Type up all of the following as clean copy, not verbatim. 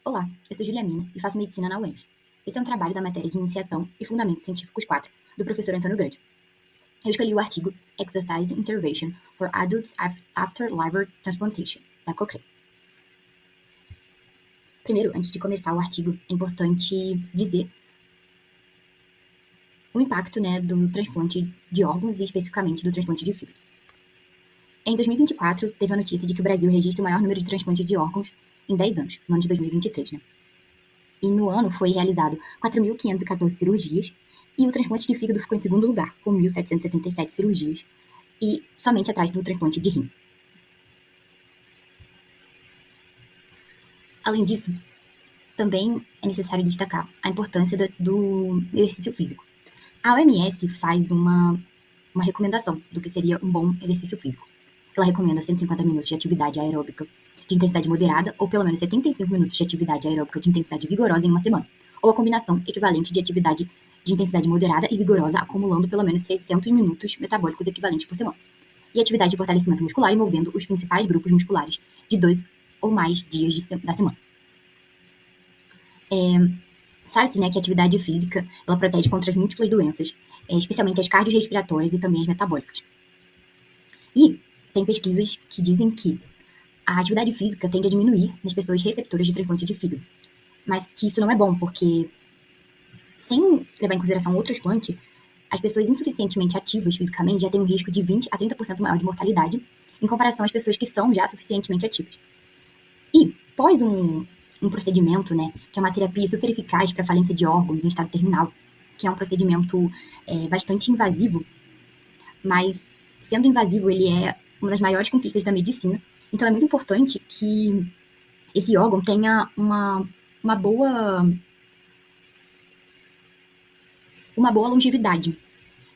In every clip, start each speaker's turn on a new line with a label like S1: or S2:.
S1: Olá, eu sou Julia Mina e faço medicina na UENS. Esse é um trabalho da matéria de Iniciação e Fundamentos Científicos 4, do professor Antônio Grande. Eu escolhi o artigo Exercise Intervention for Adults After Liver Transplantation, da Cochrane. Primeiro, antes de começar o artigo, é importante dizer o impacto do transplante de órgãos e especificamente do transplante de fígado. Em 2024, teve a notícia de que o Brasil registra o maior número de transplantes de órgãos em 10 anos, no ano de 2023, E no ano foi realizado 4.514 cirurgias e o transplante de fígado ficou em segundo lugar, com 1.777 cirurgias e somente atrás do transplante de rim. Além disso, também é necessário destacar a importância do exercício físico. A OMS faz uma recomendação do que seria um bom exercício físico. Ela recomenda 150 minutos de atividade aeróbica de intensidade moderada ou pelo menos 75 minutos de atividade aeróbica de intensidade vigorosa em uma semana, ou a combinação equivalente de atividade de intensidade moderada e vigorosa acumulando pelo menos 600 minutos metabólicos equivalentes por semana, e atividade de fortalecimento muscular envolvendo os principais grupos musculares de 2 ou mais dias da semana. Sabe-se que a atividade física ela protege contra as múltiplas doenças, especialmente as cardiorrespiratórias e também as metabólicas. E tem pesquisas que dizem que a atividade física tende a diminuir nas pessoas receptoras de transplante de fígado, mas que isso não é bom, porque sem levar em consideração outro transplante, as pessoas insuficientemente ativas fisicamente já têm um risco de 20 a 30% maior de mortalidade em comparação às pessoas que são já suficientemente ativas. E pós um procedimento, que é uma terapia super eficaz para falência de órgãos em estado terminal, que é um procedimento bastante invasivo, mas sendo invasivo, ele é uma das maiores conquistas da medicina. Então é muito importante que esse órgão tenha uma boa longevidade.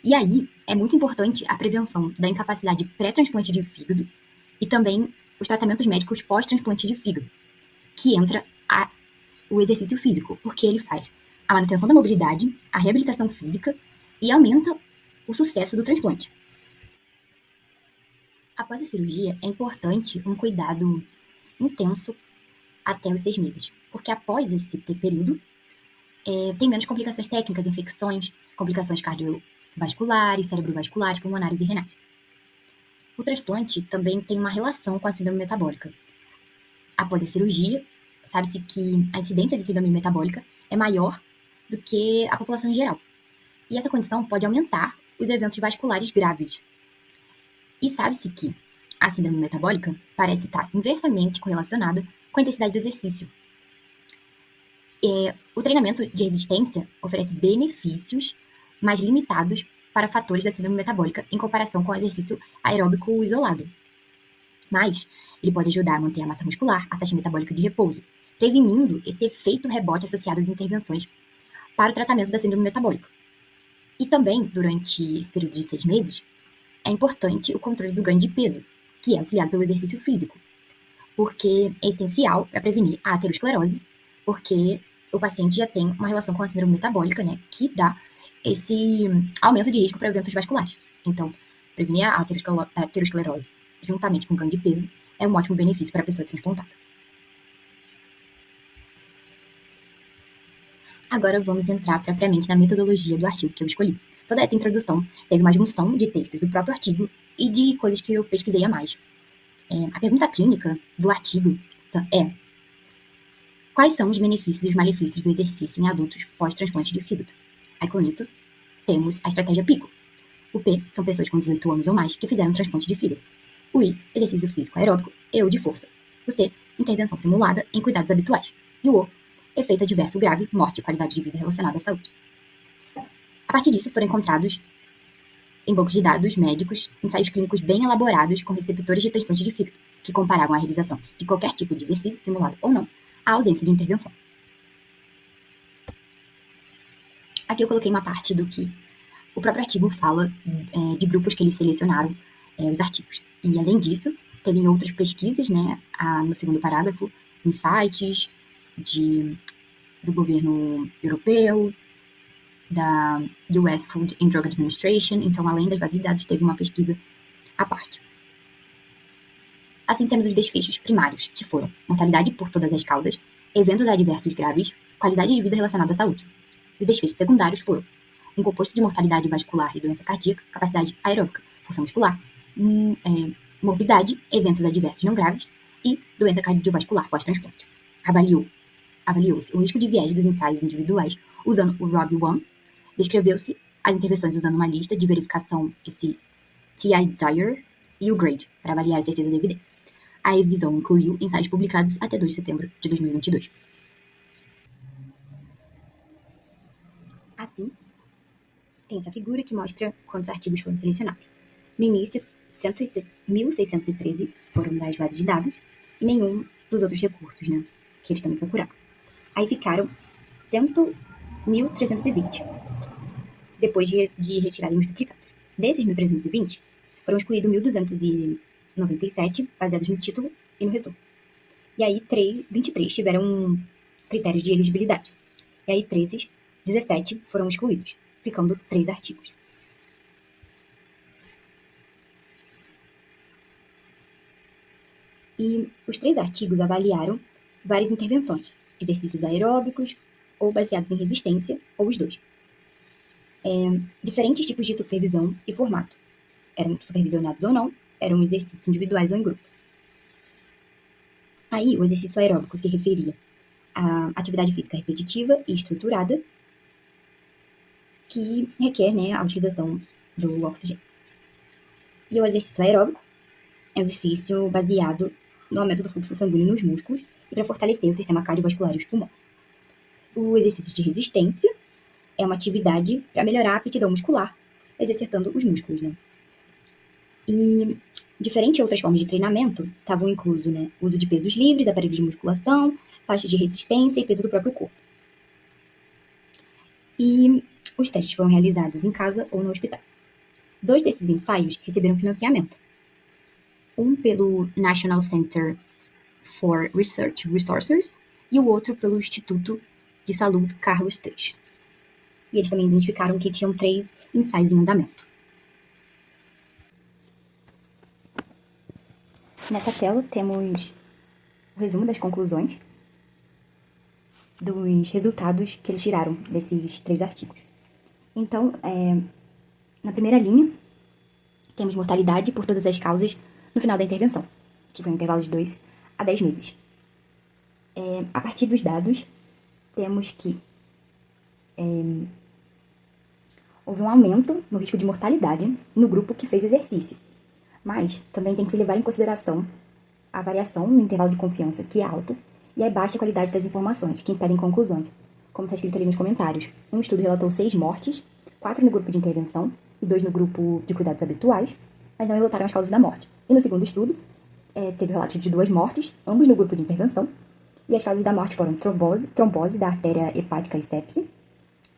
S1: E aí é muito importante a prevenção da incapacidade pré-transplante de fígado e também os tratamentos médicos pós-transplante de fígado, que entra o exercício físico, porque ele faz a manutenção da mobilidade, a reabilitação física e aumenta o sucesso do transplante. Após a cirurgia, é importante um cuidado intenso até os 6 meses, porque após esse período, tem menos complicações técnicas, infecções, complicações cardiovasculares, cerebrovasculares, pulmonares e renais. O transplante também tem uma relação com a síndrome metabólica. Após a cirurgia, sabe-se que a incidência de síndrome metabólica é maior do que a população em geral. E essa condição pode aumentar os eventos vasculares graves. E sabe-se que a síndrome metabólica parece estar inversamente correlacionada com a intensidade do exercício. O treinamento de resistência oferece benefícios mais limitados para fatores da síndrome metabólica em comparação com o exercício aeróbico isolado. Mas ele pode ajudar a manter a massa muscular, a taxa metabólica de repouso, prevenindo esse efeito rebote associado às intervenções para o tratamento da síndrome metabólica. E também, durante esse período de 6 meses, é importante o controle do ganho de peso, que é auxiliado pelo exercício físico, porque é essencial para prevenir a aterosclerose, porque o paciente já tem uma relação com a síndrome metabólica, que dá esse aumento de risco para eventos vasculares. Então, prevenir a aterosclerose juntamente com ganho de peso é um ótimo benefício para a pessoa transplantada. Agora vamos entrar propriamente na metodologia do artigo que eu escolhi. Toda essa introdução teve uma junção de textos do próprio artigo e de coisas que eu pesquisei a mais. A pergunta clínica do artigo é: quais são os benefícios e os malefícios do exercício em adultos pós-transplante de fígado? Aí com isso, temos a estratégia PICO. O P são pessoas com 18 anos ou mais que fizeram transplante de fígado. O I, exercício físico aeróbico e ou de força. O C, intervenção simulada em cuidados habituais. E o O, efeito adverso grave, morte e qualidade de vida relacionada à saúde. A partir disso, foram encontrados em bancos de dados médicos ensaios clínicos bem elaborados com receptores de transplante de fígado, que comparavam a realização de qualquer tipo de exercício, simulado ou não, à ausência de intervenção. Aqui eu coloquei uma parte do que o próprio artigo fala de grupos que eles selecionaram os artigos. E, além disso, teve outras pesquisas, no segundo parágrafo, em sites do governo europeu, da US Food and Drug Administration. Então, além das bases de dados, teve uma pesquisa à parte. Assim, temos os desfechos primários, que foram mortalidade por todas as causas, eventos adversos graves, qualidade de vida relacionada à saúde. Os desfechos secundários foram um composto de mortalidade vascular e doença cardíaca, capacidade aeróbica, força muscular, morbidade, eventos adversos não graves e doença cardiovascular pós-transplante. Avaliou-se o risco de viés dos ensaios individuais usando o ROBI-1. Descreveu-se as intervenções usando uma lista de verificação esse TI-DIRE e o GRADE para avaliar a certeza da evidência. A revisão incluiu ensaios publicados até 2 de setembro de 2022. Assim, tem essa figura que mostra quantos artigos foram selecionados. No início, 1.613 foram das bases de dados e nenhum dos outros recursos, né, que eles também procuraram. Aí ficaram 1.320, depois de retirada e multiplicado. Desses 1.320, foram excluídos 1.297 baseados no título e no resumo. E aí 23 tiveram critérios de elegibilidade. E aí 17 foram excluídos, ficando 3 artigos. E os 3 artigos avaliaram várias intervenções, exercícios aeróbicos, ou baseados em resistência, ou os dois. Diferentes tipos de supervisão e formato. Eram supervisionados ou não, eram exercícios individuais ou em grupo. Aí, o exercício aeróbico se referia à atividade física repetitiva e estruturada, que requer, né, a utilização do oxigênio. E o exercício aeróbico é um exercício baseado no aumento do fluxo sanguíneo nos músculos e para fortalecer o sistema cardiovascular e os pulmões. O exercício de resistência é uma atividade para melhorar a aptidão muscular, exercitando os músculos, né? E, diferente de outras formas de treinamento, estavam inclusos, né, uso de pesos livres, aparelhos de musculação, faixas de resistência e peso do próprio corpo. E os testes foram realizados em casa ou no hospital. 2 desses ensaios receberam financiamento. Um pelo National Center for Research Resources e o outro pelo Instituto de Saúde Carlos III. E eles também identificaram que tinham 3 ensaios em andamento. Nessa tela temos o resumo das conclusões dos resultados que eles tiraram desses 3 artigos. Então, na primeira linha, temos mortalidade por todas as causas no final da intervenção, que foi um intervalo de 2 a 10 meses. A partir dos dados, temos que houve um aumento no risco de mortalidade no grupo que fez exercício, mas também tem que se levar em consideração a variação no intervalo de confiança, que é alto, e a baixa qualidade das informações, que impedem conclusões, como está escrito ali nos comentários. Um estudo relatou 6 mortes, 4 no grupo de intervenção e 2 no grupo de cuidados habituais, mas não relataram as causas da morte. E no segundo estudo, teve relato de 2 mortes, ambos no grupo de intervenção, e as causas da morte foram trombose da artéria hepática e sepse,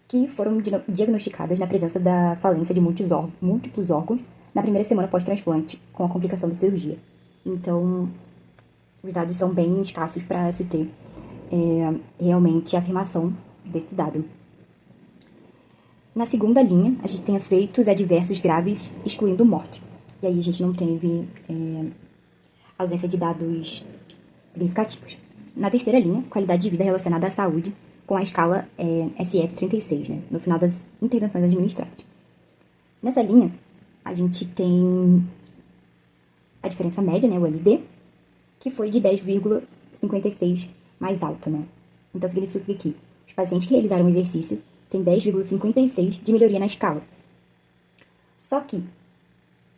S1: que foram diagnosticadas na presença da falência de múltiplos órgãos na primeira semana pós-transplante, com a complicação da cirurgia. Então, os dados são bem escassos para se ter realmente a afirmação desse dado. Na segunda linha, a gente tem efeitos adversos graves, excluindo morte. E aí a gente não teve ausência de dados significativos. Na terceira linha, qualidade de vida relacionada à saúde, com a escala SF36, né, no final das intervenções administradas. Nessa linha, a gente tem a diferença média, né, o LD, que foi de 10,56 mais alto, né? Então, significa que os pacientes que realizaram o exercício têm 10,56 de melhoria na escala. Só que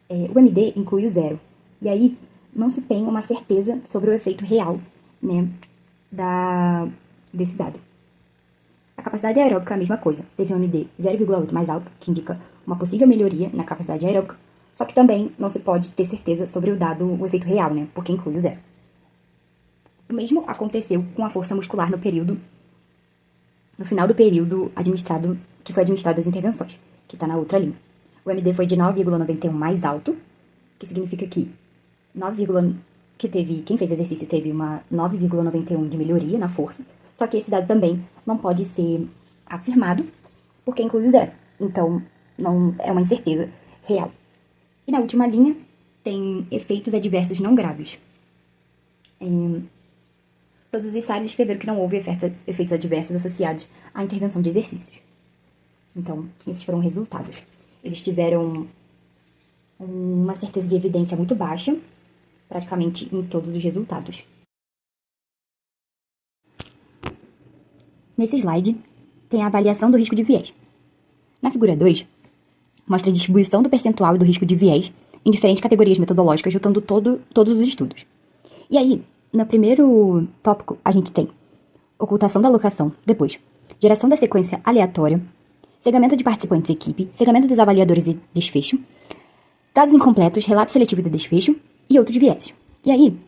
S1: o MD inclui o 0. E aí, não se tem uma certeza sobre o efeito real, né, desse dado. A capacidade aeróbica é a mesma coisa. Teve um MD 0,8 mais alto, que indica uma possível melhoria na capacidade aeróbica, só que também não se pode ter certeza sobre o efeito real, né, porque inclui o 0. O mesmo aconteceu com a força muscular no final do período que foi administrado as intervenções, que está na outra linha. O MD foi de 9,91 mais alto, que significa que quem fez exercício teve uma 9,91 de melhoria na força, só que esse dado também não pode ser afirmado, porque inclui o 0. Então, não é uma incerteza real. E na última linha, tem efeitos adversos não graves. Todos os ensaios escreveram que não houve efeitos adversos associados à intervenção de exercícios. Então, esses foram os resultados. Eles tiveram uma certeza de evidência muito baixa, praticamente em todos os resultados. Nesse slide, tem a avaliação do risco de viés. Na figura 2, mostra a distribuição do percentual e do risco de viés em diferentes categorias metodológicas, juntando todos os estudos. E aí, no primeiro tópico, a gente tem ocultação da alocação, depois, geração da sequência aleatória, cegamento de participantes e equipe, cegamento dos avaliadores e desfecho, dados incompletos, relato seletivo de desfecho e outros vieses. E aí,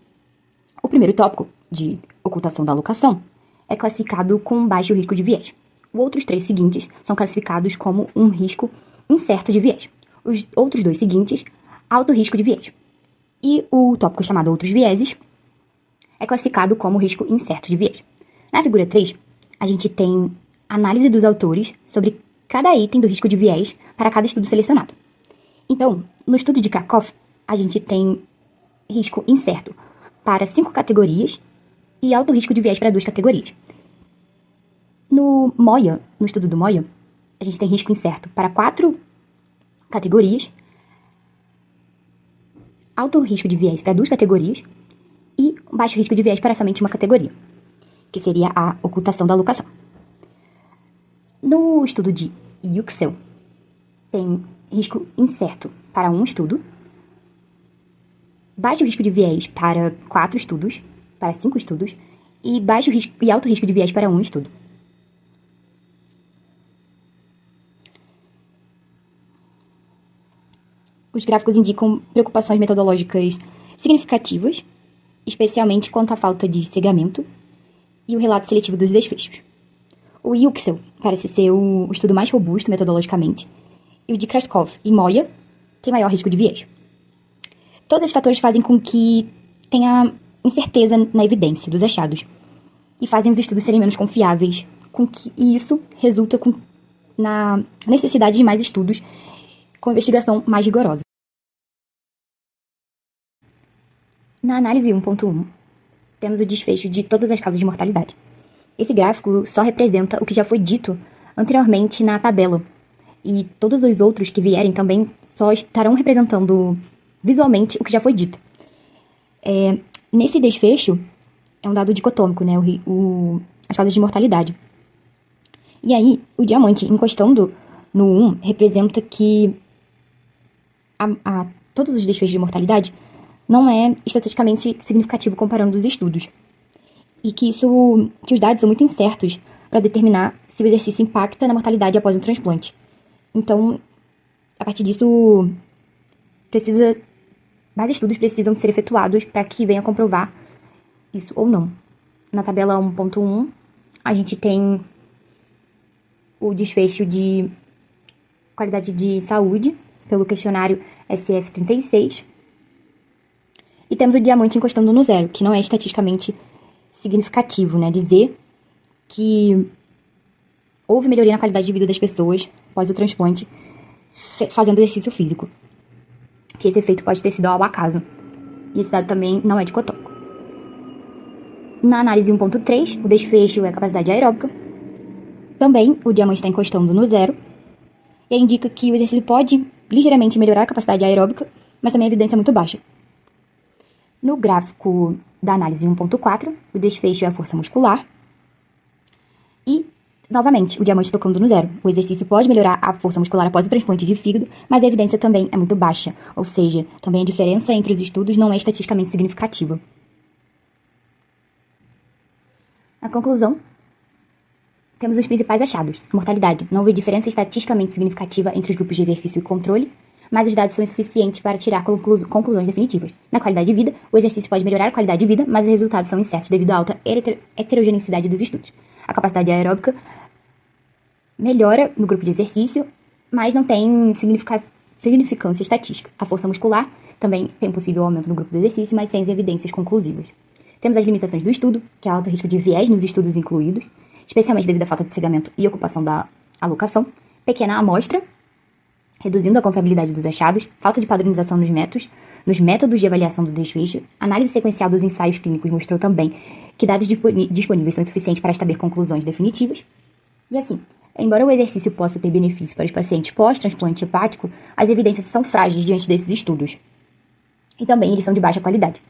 S1: o primeiro tópico de ocultação da alocação é classificado com baixo risco de viés. Os outros 3 seguintes são classificados como um risco incerto de viés. Os outros 2 seguintes, alto risco de viés. E o tópico chamado outros vieses é classificado como risco incerto de viés. Na figura 3, a gente tem análise dos autores sobre cada item do risco de viés para cada estudo selecionado. Então, no estudo de Krakow, a gente tem risco incerto para 5 categorias e alto risco de viés para 2 categorias. No Moya, no estudo do Moya, a gente tem risco incerto para 4 categorias, alto risco de viés para 2 categorias e baixo risco de viés para somente uma categoria, que seria a ocultação da alocação. No estudo de Yüksel, tem risco incerto para 1 estudo, baixo risco de viés para 4 estudos, para 5 estudos, e baixo risco e alto risco de viés para 1 estudo. Os gráficos indicam preocupações metodológicas significativas, especialmente quanto à falta de cegamento e o relato seletivo dos desfechos. O Yüksel parece ser o estudo mais robusto metodologicamente, e o de Kraskov e Moya tem maior risco de viés. Todos esses fatores fazem com que tenha incerteza na evidência dos achados e fazem os estudos serem menos confiáveis, e isso resulta na necessidade de mais estudos com investigação mais rigorosa. Na análise 1.1, temos o desfecho de todas as causas de mortalidade. Esse gráfico só representa o que já foi dito anteriormente na tabela, e todos os outros que vierem também só estarão representando visualmente o que já foi dito. Nesse desfecho, é um dado dicotômico, né, as causas de mortalidade. E aí, o diamante encostando no 1 representa que todos os desfechos de mortalidade não é estatisticamente significativo comparando os estudos. E que os dados são muito incertos para determinar se o exercício impacta na mortalidade após um transplante. Então, a partir disso, mais estudos precisam ser efetuados para que venha comprovar isso ou não. Na tabela 1.1, a gente tem o desfecho de qualidade de saúde pelo questionário SF36. E temos o diamante encostando no 0, que não é estatisticamente significativo, né? Dizer que houve melhoria na qualidade de vida das pessoas após o transplante fazendo exercício físico. Que esse efeito pode ter sido ao acaso. E esse dado também não é dicotômico. Na análise 1.3, o desfecho é a capacidade aeróbica. Também o diamante está encostando no 0. E aí indica que o exercício pode ligeiramente melhorar a capacidade aeróbica, mas também a evidência é muito baixa. No gráfico da análise 1.4, o desfecho é a força muscular. E, novamente, o diamante tocando no 0. O exercício pode melhorar a força muscular após o transplante de fígado, mas a evidência também é muito baixa. Ou seja, também a diferença entre os estudos não é estatisticamente significativa. Na conclusão, temos os principais achados. Mortalidade. Não houve diferença estatisticamente significativa entre os grupos de exercício e controle, mas os dados são insuficientes para tirar conclusões definitivas. Na qualidade de vida, o exercício pode melhorar a qualidade de vida, mas os resultados são incertos devido à alta heterogeneidade dos estudos. A capacidade aeróbica melhora no grupo de exercício, mas não tem significância estatística. A força muscular também tem possível aumento no grupo de exercício, mas sem evidências conclusivas. Temos as limitações do estudo, que é alto risco de viés nos estudos incluídos, especialmente devido à falta de cegamento e ocupação da alocação, pequena amostra, reduzindo a confiabilidade dos achados, falta de padronização nos métodos de avaliação do desfecho. A análise sequencial dos ensaios clínicos mostrou também que dados disponíveis são insuficientes para estabelecer conclusões definitivas. E assim, embora o exercício possa ter benefício para os pacientes pós-transplante hepático, as evidências são frágeis diante desses estudos. E também eles são de baixa qualidade.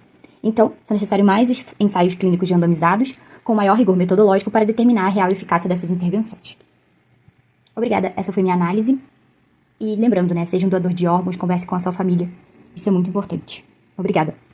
S1: Então, são necessários mais ensaios clínicos randomizados, com maior rigor metodológico para determinar a real eficácia dessas intervenções. Obrigada, essa foi minha análise. E lembrando, seja um doador de órgãos, converse com a sua família. Isso é muito importante. Obrigada.